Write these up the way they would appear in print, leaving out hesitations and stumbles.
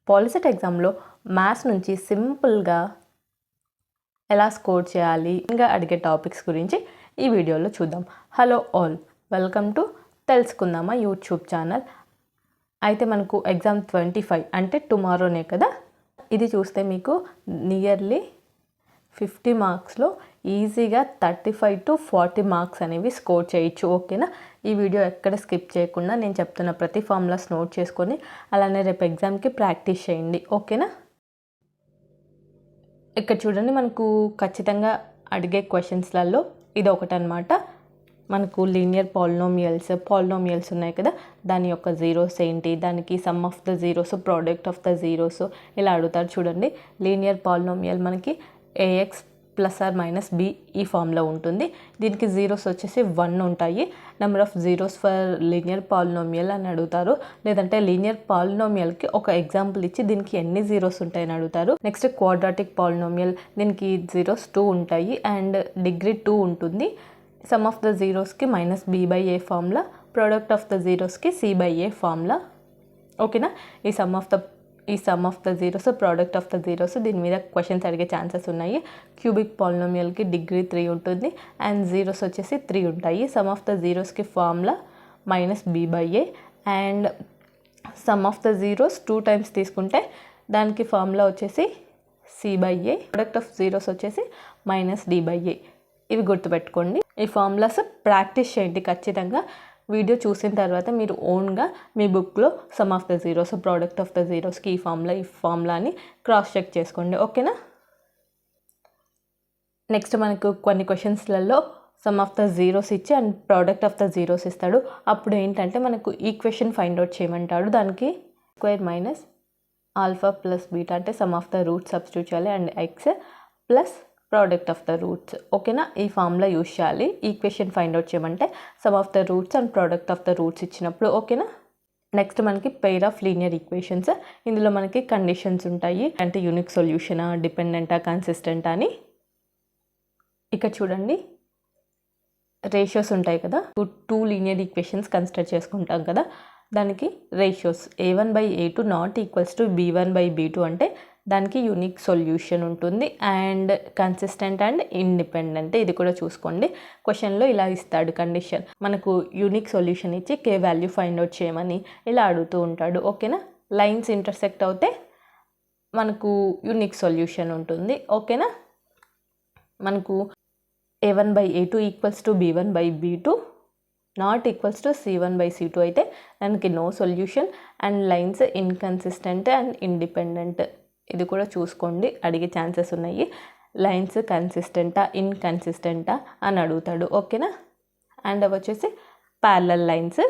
POLYCET ఎగ్జామ్లో maths నుంచి సింపుల్గా ఎలా స్కోర్ చేయాలి ఇంకా అడిగే టాపిక్స్ గురించి ఈ వీడియోలో చూద్దాం. హలో ఆల్, వెల్కమ్ టు తెలుసుకుందామా యూట్యూబ్ ఛానల్. అయితే మనకు ఎగ్జామ్ 25 అంటే టుమారోనే కదా. ఇది చూస్తే మీకు నియర్లీ 50 మార్క్స్లో ఈజీగా 35 to 40 మార్క్స్ అనేవి స్కోర్ చేయొచ్చు. ఓకేనా? ఈ వీడియో ఎక్కడ స్కిప్ చేయకుండా నేను చెప్తున్న ప్రతి ఫార్ములాస్ నోట్ చేసుకొని అలానే రేపు ఎగ్జామ్కి ప్రాక్టీస్ చేయండి. ఓకేనా? ఇక్కడ చూడండి, మనకు ఖచ్చితంగా అడిగే క్వశ్చన్స్లలో ఇది ఒకటి అనమాట. మనకు లీనియర్ పాలినోమియల్స్ ఉన్నాయి కదా, దాని యొక్క జీరోస్ ఏంటి, దానికి sum of the zeros, product of the zeros ఇలా అడుగుతారు. చూడండి, లీనియర్ పాలినోమియల్ మనకి ax plus or minus b ఈ ఫామ్లో ఉంటుంది. దీనికి జీరోస్ వచ్చేసి 1 ఉంటాయి. Number of zeros for linear polynomial అని అడుగుతారు. లేదంటే లీనియర్ పాలినోమియల్కి ఒక ఎగ్జాంపుల్ ఇచ్చి దీనికి ఎన్ని జీరోస్ ఉంటాయని అడుగుతారు. నెక్స్ట్ క్వాడ్రాటిక్ పాలినోమియల్, దీనికి జీరోస్ 2 ఉంటాయి అండ్ డిగ్రీ 2 ఉంటుంది. సమ్ ఆఫ్ ద జీరోస్కి -b/a formula, product of the జీరోస్కి c/a ఫార్ములా. ఓకేనా? ఈ sum of the zeros, product of the zeros, దీని మీద క్వశ్చన్స్ అడిగే ఛాన్సెస్ ఉన్నాయి. క్యూబిక్ పాలినోమియల్కి డిగ్రీ 3 ఉంటుంది అండ్ జీరోస్ వచ్చేసి 3 ఉంటాయి. సమ్ ఆఫ్ ద జీరోస్కి formula -b/a and sum of the zeros 2 times తీసుకుంటే దానికి ఫార్ములా వచ్చేసి c/a, ప్రోడక్ట్ ఆఫ్ జీరోస్ వచ్చేసి -d/a. ఇవి గుర్తుపెట్టుకోండి. ఈ ఫార్ములాస్ ప్రాక్టీస్ చేయండి ఖచ్చితంగా. వీడియో చూసిన తర్వాత మీరు ఓన్గా మీ బుక్లో sum of the zeros, product of the జీరోస్కి ఈ ఫార్ములా అని క్రాస్ చెక్ చేసుకోండి. ఓకేనా? నెక్స్ట్ మనకు కొన్ని క్వశ్చన్స్లలో సమ్ ఆఫ్ ద జీరోస్ ఇచ్చి and product of the zeros ఇస్తాడు. అప్పుడు ఏంటంటే మనకు ఈక్వేషన్ ఫైండ్ అవుట్ చేయమంటాడు. దానికి square minus alpha plus beta అంటే sum of the roots substitute చేయాలి and x plus product of the roots. ఓకేనా? ఈ ఫార్ములా యూజ్ చేయాలి ఈక్వేషన్ ఫైండ్ అవుట్ చేయమంటే, sum of the roots and product of the roots ఇచ్చినప్పుడు. ఓకేనా? Next మనకి pair of linear equations. ఇందులో మనకి కండిషన్స్ ఉంటాయి, అంటే యూనిక్ సొల్యూషనా, డిపెండెంటా, కన్సిస్టెంటా అని. ఇక్కడ చూడండి, రేషియోస్ ఉంటాయి కదా, 2 లీనియర్ ఈక్వేషన్స్ కన్సిడర్ చేసుకుంటాం కదా. దానికి ratios a1/a2 not equals to b1/b2 అంటే దానికి యూనిక్ సొల్యూషన్ ఉంటుంది అండ్ కన్సిస్టెంట్ అండ్ ఇండిపెండెంట్. ఇది కూడా చూసుకోండి. క్వశ్చన్లో ఇలా ఇస్తాడు కండిషన్, మనకు యూనిక్ సొల్యూషన్ ఇచ్చి కే వాల్యూ ఫైండ్ అవుట్ చేయమని ఇలా అడుగుతూ ఉంటాడు. ఓకేనా? లైన్స్ ఇంటర్సెక్ట్ అవుతే మనకు యూనిక్ సొల్యూషన్ ఉంటుంది. ఓకేనా? మనకు a1/a2 equals to b1/b2 not equals to c1/c2 అయితే దానికి no solution and lines inconsistent and independent. ఇది కూడా చూసుకోండి, అడిగే ఛాన్సెస్ ఉన్నాయి. లైన్స్ కన్సిస్టెంటా, ఇన్కన్సిస్టెంటా అని అడుగుతాడు. ఓకేనా? అండ్ అవి వచ్చేసి ప్యారలల్ లైన్స్.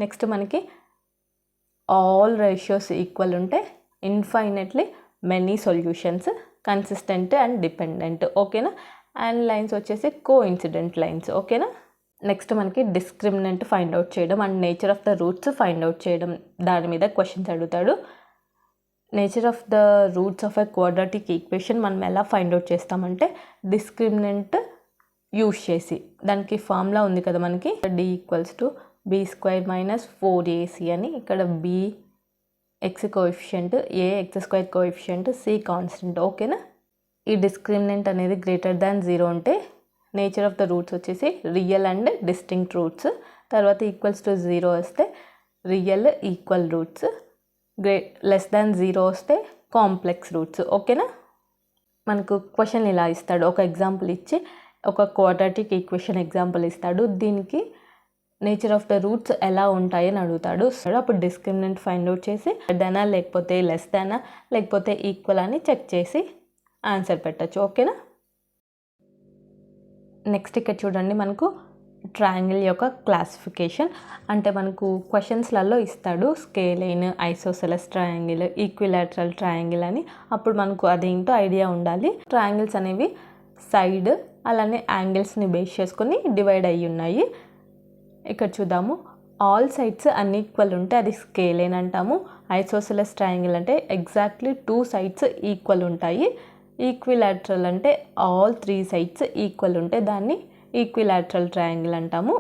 నెక్స్ట్ మనకి ఆల్ రేషియోస్ ఈక్వల్ ఉంటే infinitely many solutions, consistent and dependent. ఓకేనా? అండ్ లైన్స్ వచ్చేసి కోఇన్సిడెంట్ లైన్స్. ఓకేనా? నెక్స్ట్ మనకి డిస్క్రిమినెంట్ ఫైండ్ అవుట్ చేయడం and nature of the roots find out చేయడం, దాని మీద క్వశ్చన్స్ అడుగుతాడు. Nature of the roots of a quadratic equation మనం ఎలా ఫైండ్ అవుట్ చేస్తామంటే డిస్క్రిమినెంట్ యూజ్ చేసి. దానికి ఫార్ములా ఉంది కదా మనకి, d equals to b² - 4ac అని. ఇక్కడ b x coefficient, a x² coefficient, c constant. ఓకేనా? ఈ డిస్క్రిమినెంట్ అనేది గ్రేటర్ దాన్ 0 ఉంటే నేచర్ ఆఫ్ ద రూట్స్ వచ్చేసి రియల్ అండ్ డిస్టింక్ట్ రూట్స్. తర్వాత ఈక్వల్స్ టు 0 వస్తే real equal roots. Less than 0 వస్తే కాంప్లెక్స్ రూట్స్. ఓకేనా? మనకు క్వశ్చన్ ఇలా ఇస్తాడు, ఒక ఎగ్జాంపుల్ ఇచ్చి ఒక క్వాడ్రాటిక్ ఈక్వేషన్ ఎగ్జాంపుల్ ఇస్తాడు. దీనికి నేచర్ ఆఫ్ ద రూట్స్ ఎలా ఉంటాయని అడుగుతాడు. అప్పుడు డిస్క్రిమినెంట్ ఫైండ్ అవుట్ చేసి దానా లేకపోతే లెస్ దానా లేకపోతే ఈక్వల్ అని చెక్ చేసి ఆన్సర్ పెట్టచ్చు. ఓకేనా? నెక్స్ట్ ఇక్కడ చూడండి, మనకు ట్రయాంగిల్ యొక్క క్లాసిఫికేషన్. అంటే మనకు క్వశ్చన్స్లలో ఇస్తాడు స్కేలైన్, ఐసోసెలస్ ట్రయాంగిల్, ఈక్విలాటరల్ ట్రయాంగిల్ అని. అప్పుడు మనకు అదేంటో ఐడియా ఉండాలి. ట్రయాంగిల్స్ అనేవి సైడ్ అలానే యాంగిల్స్ని బేస్ చేసుకొని డివైడ్ అయ్యి ఉన్నాయి. ఇక్కడ చూద్దాము, ఆల్ సైడ్స్ అన్ఈక్వల్ ఉంటే అది స్కేలైన్ అంటాము. ఐసోసెలస్ ట్రయాంగిల్ అంటే ఎగ్జాక్ట్లీ 2 సైడ్స్ ఈక్వల్ ఉంటాయి. ఈక్విలాటరల్ అంటే ఆల్ 3 సైడ్స్ ఈక్వల్ ఉంటే దాన్ని ఈక్విలాటరల్ ట్రయాంగిల్ అంటాము.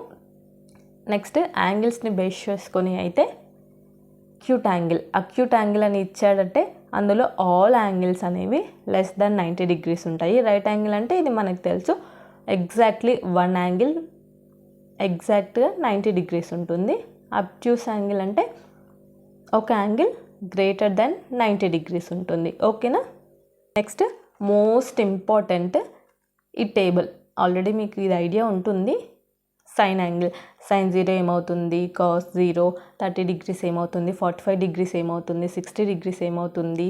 నెక్స్ట్ యాంగిల్స్ని బేస్ చేసుకొని అయితే అక్యూట్ యాంగిల్ అని ఇచ్చాడంటే అందులో ఆల్ యాంగిల్స్ అనేవి లెస్ దాన్ 90 degrees ఉంటాయి. రైట్ యాంగిల్ అంటే ఇది మనకు తెలుసు, ఎగ్జాక్ట్లీ వన్ యాంగిల్ ఎగ్జాక్ట్గా 90 degrees ఉంటుంది. అబ్ట్యూస్ యాంగిల్ అంటే ఒక యాంగిల్ గ్రేటర్ దెన్ 90 degrees ఉంటుంది. ఓకేనా. నెక్స్ట్ మోస్ట్ ఇంపార్టెంట్ ఈ టేబుల్, ఆల్రెడీ మీకు ఇది ఐడియా ఉంటుంది. సైన్ యాంగిల్, sin 0 ఏమవుతుంది, cos 0, 30 degrees ఏమవుతుంది, 45 degrees ఏమవుతుంది, 60 degrees ఏమవుతుంది.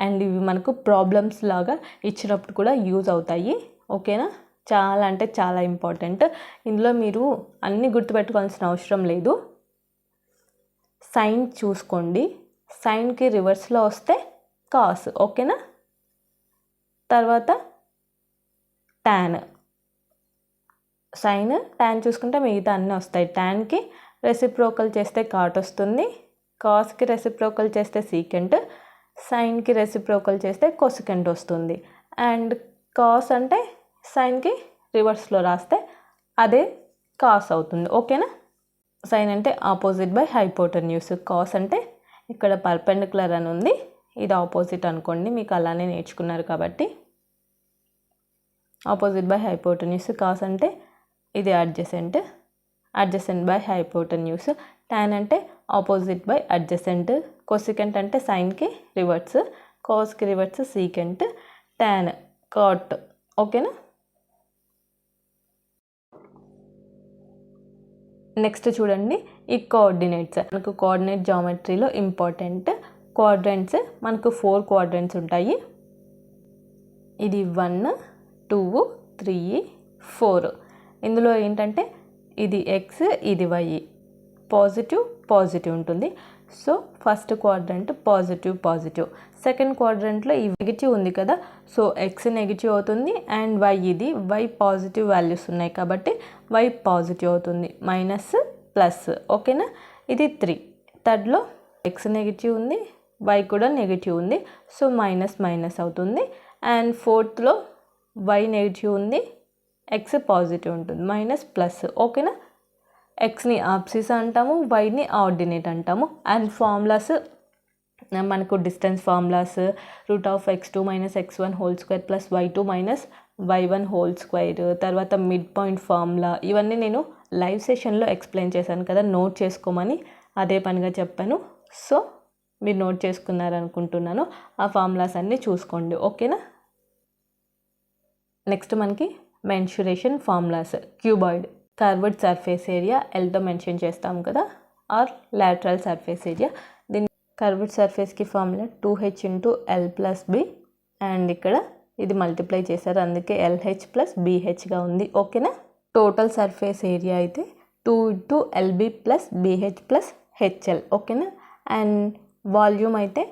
అండ్ ఇవి మనకు ప్రాబ్లమ్స్ లాగా ఇచ్చినప్పుడు కూడా యూజ్ అవుతాయి. ఓకేనా. చాలా అంటే చాలా ఇంపార్టెంట్. ఇందులో మీరు అన్నీ గుర్తుపెట్టుకోవాల్సిన అవసరం లేదు. సైన్ చూసుకోండి, సైన్కి రివర్స్లో వస్తే కాస్. ఓకేనా. తర్వాత ట్యాన్, సైన్ ట్యాన్ చూసుకుంటే మిగతా అన్నీ వస్తాయి. ట్యాన్కి రెసిప్రోకల్ చేస్తే కాట్ వస్తుంది, కాస్కి రెసిప్రోకల్ చేస్తే సీకెంట్, సైన్కి రెసిప్రోకల్ చేస్తే కొసికెంట్ వస్తుంది. అండ్ కాస్ అంటే సైన్కి రివర్స్లో రాస్తే అదే కాస్ అవుతుంది. ఓకేనా. సైన్ అంటే ఆపోజిట్ బై హైపోటెన్యూస్, కాస్ అంటే ఇక్కడ పర్పెండిక్యులర్ అని ఉంది, ఇది ఆపోజిట్ అనుకోండి, మీకు అలానే నేర్చుకున్నారు కాబట్టి. ఆపోజిట్ బై హైపోటెన్యూస్, కాస్ అంటే ఇది అడ్జసెంట్ బై హైపోటెన్యూస్. ట్యాన్ అంటే ఆపోజిట్ బై అడ్జసెంట్, కొసికెంట్ అంటే సైన్కి రివర్స్, కాస్కి రివర్స్ సీకెంట్, ట్యాన్ కాట్. ఓకేనా. నెక్స్ట్ చూడండి ఈ కోఆర్డినేట్స్, మనకు కోఆర్డినేట్ జామెట్రీలో ఇంపార్టెంట్ క్వాడ్రంట్స్. మనకు 4 quadrants ఉంటాయి. ఇది 1, 2, 3, 4. ఇందులో ఏంటంటే ఇది ఎక్స్, ఇది వై, పాజిటివ్ ఉంటుంది. So first quadrant positive. Second క్వాడ్రంట్లో ఈ నెగిటివ్ ఉంది కదా, సో ఎక్స్ నెగిటివ్ అవుతుంది అండ్ వై, ఇది వై పాజిటివ్ వాల్యూస్ ఉన్నాయి కాబట్టి వై పాజిటివ్ అవుతుంది, మైనస్ ప్లస్. ఓకేనా. ఇది 3. థర్డ్లో ఎక్స్ నెగిటివ్ ఉంది, వై కూడా నెగిటివ్ ఉంది, సో మైనస్ అవుతుంది. అండ్ ఫోర్త్లో వై నెగిటివ్ ఉంది, ఎక్స్ పాజిటివ్ ఉంటుంది, మైనస్ ప్లస్. ఓకేనా. ఎక్స్ని ఆబ్సిస్ అంటాము, వైని ఆర్డినేట్ అంటాము. అండ్ ఫార్ములాస్ మనకు distance formulas √(x2 - x1) whole square plus y2 - y1 whole square, తర్వాత మిడ్ పాయింట్ ఫార్ములా, ఇవన్నీ నేను లైవ్ సెషన్లో ఎక్స్ప్లెయిన్ చేశాను కదా, నోట్ చేసుకోమని అదే పనిగా చెప్పాను. సో మీరు నోట్ చేసుకున్నారనుకుంటున్నాను. ఆ ఫార్ములాస్ అన్నీ చూసుకోండి. ఓకేనా. నెక్స్ట్ మనకి mensuration formulas. Cuboid, curved surface area ఎల్తో మెన్షన్ చేస్తాం కదా, ఆర్ లాటరల్ సర్ఫేస్ ఏరియా. దీని కర్వ్డ్ సర్ఫేస్కి formula 2h × l + b, and ఇక్కడ ఇది మల్టిప్లై చేశారు అందుకే LH + BHగా ఉంది. ఓకేనా. టోటల్ సర్ఫేస్ ఏరియా అయితే 2 × LB + BH + HL. ఓకేనా. అండ్ వాల్యూమ్ అయితే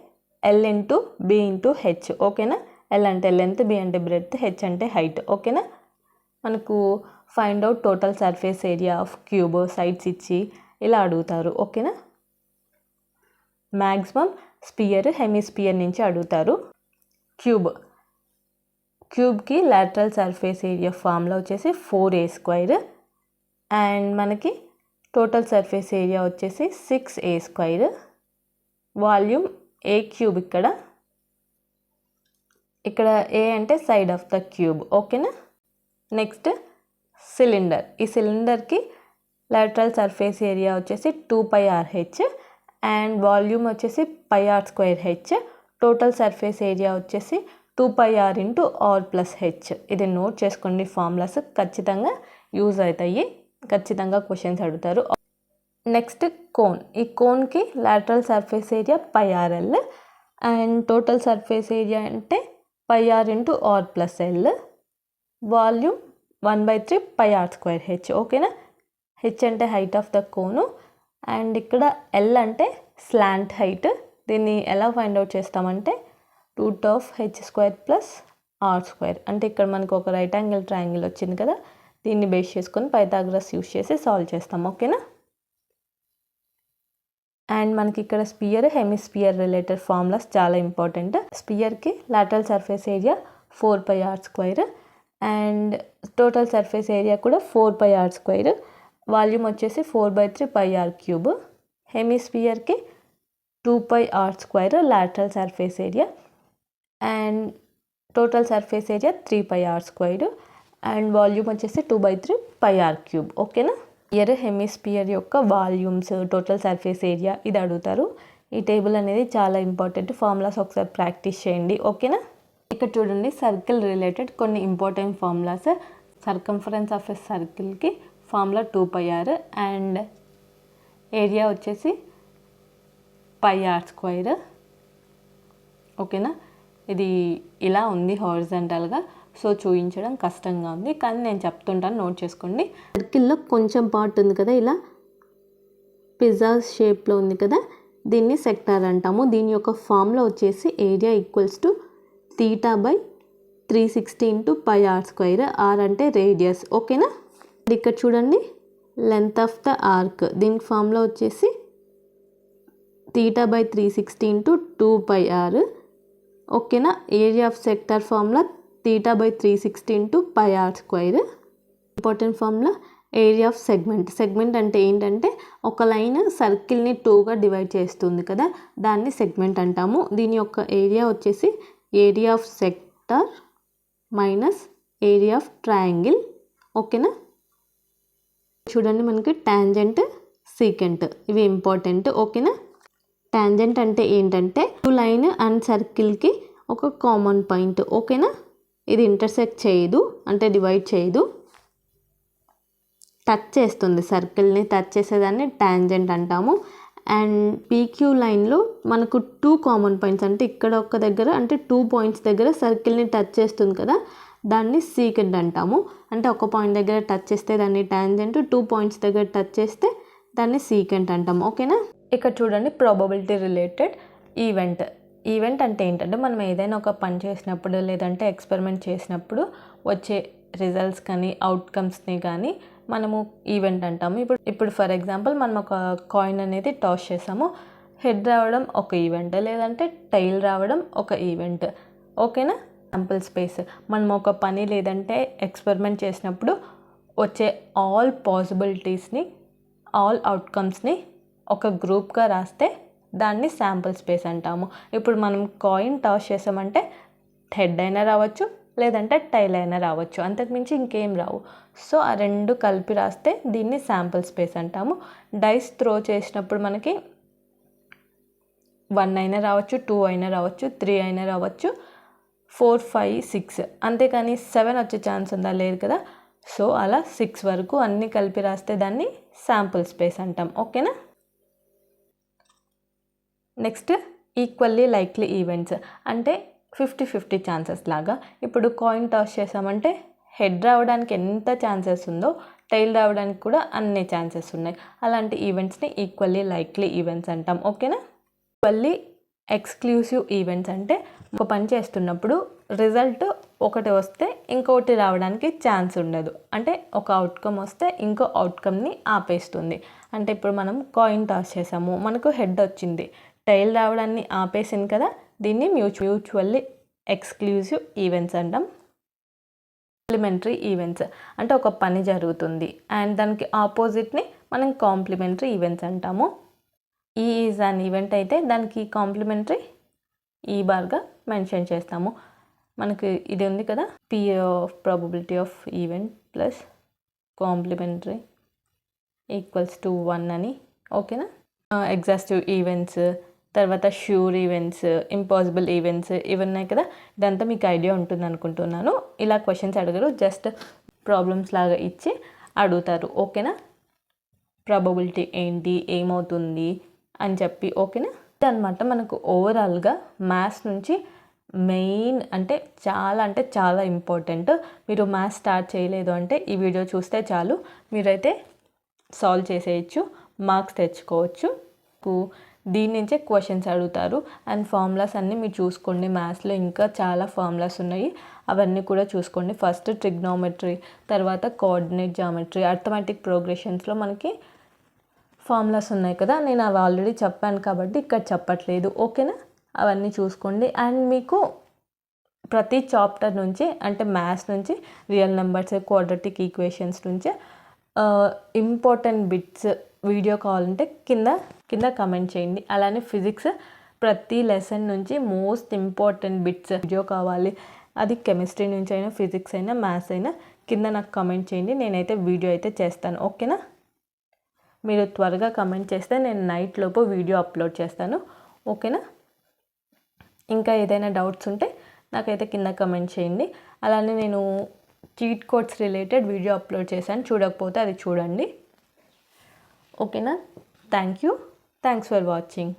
L × B × H. ఓకేనా. L అంటే లెంత్, B అంటే బ్రెడ్త్, H అంటే హైట్. ఓకేనా. మనకు find out total surface area of cube, sides ఇచ్చి ఇలా అడుగుతారు. ఓకేనా. మ్యాక్సిమం స్పియర్, హెమిస్పియర్ నుంచి అడుగుతారు. క్యూబ్కి లాటరల్ సర్ఫేస్ ఏరియా ఫార్ములా వచ్చేసి 4a², అండ్ మనకి టోటల్ సర్ఫేస్ ఏరియా వచ్చేసి 6a². వాల్యూమ్ a³ ఇక్కడ ఏ అంటే సైడ్ ఆఫ్ ద క్యూబ్. ఓకేనా. Next cylinder. ఈ సిలిండర్కి లాటరల్ సర్ఫేస్ ఏరియా వచ్చేసి 2πrh అండ్ వాల్యూమ్ వచ్చేసి πr²h. టోటల్ సర్ఫేస్ ఏరియా వచ్చేసి 2πr × r + h. ఇది నోట్ చేసుకోండి, ఫార్ములాస్ ఖచ్చితంగా యూజ్ అవుతాయి, ఖచ్చితంగా క్వశ్చన్స్ అడుగుతారు. Next cone. ఈ కోన్కి lateral surface area πrl and total surface area అంటే πr × r + l. Volume 1/3 πr²h. ఓకేనా. హెచ్ అంటే హైట్ ఆఫ్ ద కోను అండ్ ఇక్కడ ఎల్ అంటే స్లాంట్ హైట్. దీన్ని ఎలా ఫైండ్ అవుట్ చేస్తామంటే √h² + r². అంటే ఇక్కడ మనకు ఒక రైట్ యాంగిల్ ట్రయాంగిల్ వచ్చింది కదా, దీన్ని బేస్ చేసుకొని పైథాగరస్ యూస్ చేసి సాల్వ్ చేస్తాం. ఓకేనా. అండ్ మనకి ఇక్కడ స్పియర్, హెమిస్పియర్ రిలేటెడ్ ఫార్ములాస్ చాలా ఇంపార్టెంట్. స్పియర్కి lateral surface area 4πr², and total surface area కూడా 4πr². వాల్యూమ్ వచ్చేసి 4/3 πr³. హెమిస్పియర్కి 2πr² lateral surface area and total surface area 3πr², and volume వచ్చేసి 2/3 πr³ ఓకేనా. ఇయర్ హెమిస్పియర్ యొక్క వాల్యూమ్స్, టోటల్ సర్ఫేస్ ఏరియా ఇది అడుగుతారు. ఈ టేబుల్ అనేది చాలా ఇంపార్టెంట్. ఫార్ములాస్ ఒకసారి ప్రాక్టీస్ చేయండి ఓకేనా. ఇక్కడ చూడండి సర్కిల్ రిలేటెడ్ కొన్ని important formulas. Circumference of a సర్కిల్కి ఫార్ములా 2πr అండ్ ఏరియా వచ్చేసి πr². ఓకేనా. ఇది ఇలా ఉంది హారిజంటల్గా, సో చూపించడం కష్టంగా ఉంది, కానీ నేను చెప్తుంటాను, నోట్ చేసుకోండి. సర్కిల్లో కొంచెం పార్ట్ ఉంది కదా, ఇలా పిజ్జా షేప్లో ఉంది కదా, దీన్ని సెక్టార్ అంటాము. దీని యొక్క ఫార్ములా వచ్చేసి area equals to θ/360 × πr². R అంటే రేడియస్ ఓకేనా. ఇక్కడ చూడండి లెంత్ ఆఫ్ ద ఆర్క్, దీనికి ఫార్ములా వచ్చేసి θ/360 × 2πr ఓకేనా. Area of sector formula θ/360 × πr². Important formula area of segment అంటే ఏంటంటే ఒక లైన్ సర్కిల్ని 2గా డివైడ్ చేస్తుంది కదా, దాన్ని సెగ్మెంట్ అంటాము. దీని యొక్క ఏరియా వచ్చేసి area of sector minus area of triangle ఓకేనా. చూడండి మనకి టాంజెంట్, సీకెంట్ ఇవి ఇంపార్టెంట్ ఓకేనా. టాంజెంట్ అంటే ఏంటంటే లైన్ అండ్ సర్కిల్కి ఒక కామన్ పాయింట్ ఓకేనా. ఇది ఇంటర్సెక్ట్ చేయదు అంటే డివైడ్ చేయదు, టచ్ చేస్తుంది, సర్కిల్ని టచ్ చేసేదాన్ని టాంజెంట్ అంటాము. అండ్ పీక్యూ లైన్లో మనకు 2 కామన్ పాయింట్స్ అంటే ఇక్కడ ఒక దగ్గర అంటే 2 పాయింట్స్ దగ్గర సర్కిల్ని టచ్ చేస్తుంది కదా, దాన్ని సీకెంట్ అంటాము. అంటే ఒక పాయింట్ దగ్గర టచ్ చేస్తే దాన్ని టాంజెంట్, 2 పాయింట్స్ దగ్గర టచ్ చేస్తే దాన్ని సీకెంట్ అంటాము ఓకేనా. ఇక్కడ చూడండి ప్రాబబిలిటీ రిలేటెడ్ ఈవెంట్ అంటే ఏంటంటే మనం ఏదైనా ఒక పని చేసినప్పుడు లేదంటే ఎక్స్పెరిమెంట్ చేసినప్పుడు వచ్చే రిజల్ట్స్ కానీ అవుట్కమ్స్ని కానీ మనము ఈవెంట్ అంటాము. ఇప్పుడు ఫర్ ఎగ్జాంపుల్ మనం ఒక కాయిన్ అనేది టాస్ చేసాము, హెడ్ రావడం ఒక ఈవెంట్, లేదంటే టైల్ రావడం ఒక ఈవెంట్ ఓకేనా. శాంపుల్ స్పేస్, మనం ఒక పని లేదంటే ఎక్స్పెరిమెంట్ చేసినప్పుడు వచ్చే ఆల్ పాసిబిలిటీస్ని, ఆల్ అవుట్కమ్స్ని ఒక గ్రూప్గా రాస్తే దాన్ని శాంపుల్ స్పేస్ అంటాము. ఇప్పుడు మనం కాయిన్ టాస్ చేసామంటే హెడ్ అయినా రావచ్చు లేదంటే టైల్ అయినా రావచ్చు, అంతకుమించి ఇంకేం రావు. సో ఆ రెండు కలిపి రాస్తే దీన్ని శాంపుల్ స్పేస్ అంటాము. డైస్ త్రో చేసినప్పుడు మనకి 1 అయినా రావచ్చు, 2 అయినా రావచ్చు, 3 అయినా రావచ్చు, 4, 5, 6 అంతేకాని 7 వచ్చే ఛాన్స్ ఉందా, లేదు కదా. సో అలా 6 వరకు అన్నీ కలిపి రాస్తే దాన్ని శాంపుల్ స్పేస్ అంటాం ఓకేనా. నెక్స్ట్ ఈక్వల్లీ లైక్లీ ఈవెంట్స్ అంటే 50-50 ఛాన్సెస్ లాగా. ఇప్పుడు కాయిన్ టాస్ చేసామంటే హెడ్ రావడానికి ఎంత ఛాన్సెస్ ఉందో టైల్ రావడానికి కూడా అన్ని ఛాన్సెస్ ఉన్నాయి. అలాంటి ఈవెంట్స్ని ఈక్వల్లీ లైక్లీ ఈవెంట్స్ అంటాం ఓకేనా. ఈక్వల్లీ ఎక్స్క్లూసివ్ ఈవెంట్స్ అంటే ఒక పని చేస్తున్నప్పుడు రిజల్ట్ ఒకటి వస్తే ఇంకొకటి రావడానికి ఛాన్స్ ఉండదు, అంటే ఒక అవుట్కమ్ వస్తే ఇంకో అవుట్కమ్ని ఆపేస్తుంది. అంటే ఇప్పుడు మనం కాయిన్ టాస్ చేసాము, మనకు హెడ్ వచ్చింది, టైల్ రావడాన్ని ఆపేసింది కదా, దీన్ని మ్యూచువల్లీ ఎక్స్క్లూసివ్ ఈవెంట్స్ అంటాం. కాంప్లిమెంటరీ ఈవెంట్స్ అంటే ఒక పని జరుగుతుంది అండ్ దానికి ఆపోజిట్ని మనం కాంప్లిమెంటరీ ఈవెంట్స్ అంటాము. ఈ ఈజ్ అన్ ఈవెంట్ అయితే దానికి కాంప్లిమెంటరీ ఈ బార్గా మెన్షన్ చేస్తాము. మనకి ఇది ఉంది కదా, P of probability of event plus complementary equals to 1 అని ఓకేనా. ఎగ్జాస్టివ్ ఈవెంట్స్, తర్వాత ష్యూర్ ఈవెంట్స్, ఇంపాసిబుల్ ఈవెంట్స్ ఇవి ఉన్నాయి కదా, ఇదంతా మీకు ఐడియా ఉంటుంది అనుకుంటున్నాను. ఇలా క్వశ్చన్స్ అడగరు, జస్ట్ ప్రాబ్లమ్స్ లాగా ఇచ్చి అడుగుతారు ఓకేనా. ప్రాబబిలిటీ ఏంటి, ఏమవుతుంది అని చెప్పి ఓకేనా. ఇదన్నమాట మనకు ఓవరాల్గా మ్యాథ్స్ నుంచి మెయిన్ అంటే చాలా ఇంపార్టెంట్. మీరు మ్యాథ్స్ స్టార్ట్ చేయలేదు అంటే ఈ వీడియో చూస్తే చాలు, మీరైతే సాల్వ్ చేసేయచ్చు, మార్క్స్ తెచ్చుకోవచ్చు. దీని నుంచే క్వశ్చన్స్ అడుగుతారు. అండ్ ఫార్ములాస్ అన్నీ మీరు చూసుకోండి, మ్యాథ్స్లో ఇంకా చాలా ఫార్ములాస్ ఉన్నాయి, అవన్నీ కూడా చూసుకోండి. ఫస్ట్ ట్రిగ్నోమెట్రీ, తర్వాత కోఆర్డినేట్ జామెట్రీ, అర్థమెటిక్ ప్రోగ్రెషన్స్లో మనకి ఫార్ములాస్ ఉన్నాయి కదా, నేను అవి ఆల్రెడీ చెప్పాను కాబట్టి ఇక్కడ చెప్పట్లేదు ఓకేనా. అవన్నీ చూసుకోండి. అండ్ మీకు ప్రతి చాప్టర్ నుంచి అంటే మ్యాథ్స్ నుంచి రియల్ నెంబర్స్, క్వాడ్రాటిక్ ఈక్వేషన్స్ నుంచి ఇంపార్టెంట్ బిట్స్ వీడియో కావాలంటే కింద కమెంట్ చేయండి. అలానే ఫిజిక్స్ ప్రతి లెసన్ నుంచి మోస్ట్ ఇంపార్టెంట్ బిట్స్ వీడియో కావాలి, అది కెమిస్ట్రీ నుంచి అయినా ఫిజిక్స్ అయినా మ్యాథ్స్ అయినా కింద నాకు కమెంట్ చేయండి. నేనైతే వీడియో అయితే చేస్తాను. ఓకేనా? మీరు త్వరగా కమెంట్ చేస్తే నేను నైట్ లోపు వీడియో అప్లోడ్ చేస్తాను. ఓకేనా? ఇంకా ఏదైనా డౌట్స్ ఉంటే నాకైతే కింద కమెంట్ చేయండి. అలానే నేను cheat codes related video upload చేశాను, చూడకపోతే అది చూడండి. ఓకేనా? Thanks for watching.